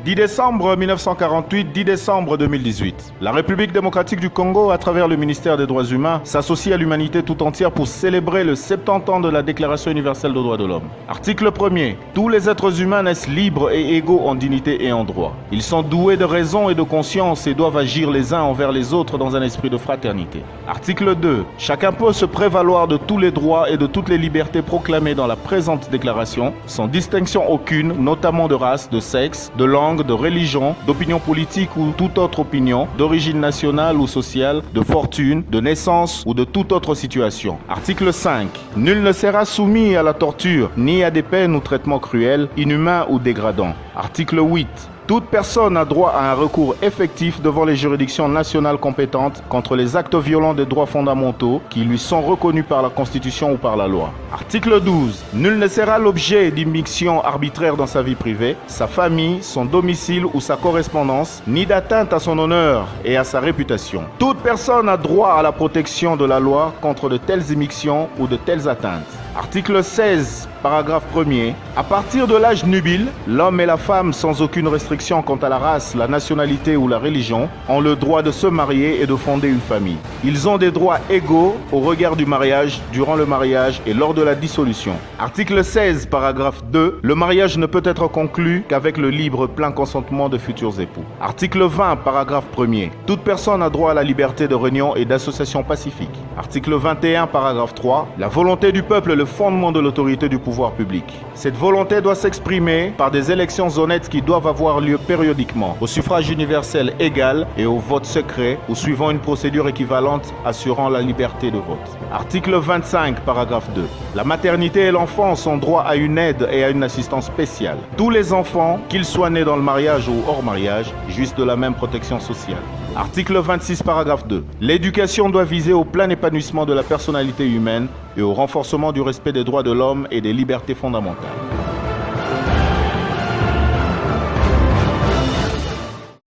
10 décembre 1948, 10 décembre 2018. La République démocratique du Congo, à travers le ministère des Droits humains, s'associe à l'humanité tout entière pour célébrer le 70 ans de la Déclaration universelle des droits de l'homme. Article 1er. Tous les êtres humains naissent libres et égaux en dignité et en droit. Ils sont doués de raison et de conscience et doivent agir les uns envers les autres dans un esprit de fraternité. Article 2. Chacun peut se prévaloir de tous les droits et de toutes les libertés proclamées dans la présente déclaration, sans distinction aucune, notamment de race, de sexe, de langue, de religion, d'opinion politique ou toute autre opinion, d'origine nationale ou sociale, de fortune, de naissance ou de toute autre situation. Article 5. Nul ne sera soumis à la torture, ni à des peines ou traitements cruels, inhumains ou dégradants. Article 8. Toute personne a droit à un recours effectif devant les juridictions nationales compétentes contre les actes violents des droits fondamentaux qui lui sont reconnus par la Constitution ou par la loi. Article 12. Nul ne sera l'objet d'immixtion arbitraire dans sa vie privée, sa famille, son domicile ou sa correspondance, ni d'atteinte à son honneur et à sa réputation. Toute personne a droit à la protection de la loi contre de telles immixtions ou de telles atteintes. Article 16, paragraphe 1er. À partir de l'âge nubile, l'homme et la femme, sans aucune restriction quant à la race, la nationalité ou la religion, ont le droit de se marier et de fonder une famille. Ils ont des droits égaux au regard du mariage, durant le mariage et lors de la dissolution. Article 16, paragraphe 2. Le mariage ne peut être conclu qu'avec le libre plein consentement de futurs époux. Article 20, paragraphe 1er. Toute personne a droit à la liberté de réunion et d'association pacifique. Article 21, paragraphe 3. La volonté du peuple est le fondement de l'autorité du pouvoir public. Cette volonté doit s'exprimer par des élections honnêtes qui doivent avoir lieu périodiquement, au suffrage universel égal et au vote secret ou suivant une procédure équivalente assurant la liberté de vote. Article 25, paragraphe 2. La maternité et l'enfance ont droit à une aide et à une assistance spéciale. Tous les enfants, qu'ils soient nés dans le mariage ou hors mariage, jouissent de la même protection sociale. Article 26, paragraphe 2. L'éducation doit viser au plein épanouissement de la personnalité humaine et au renforcement du respect des droits de l'homme et des libertés fondamentales.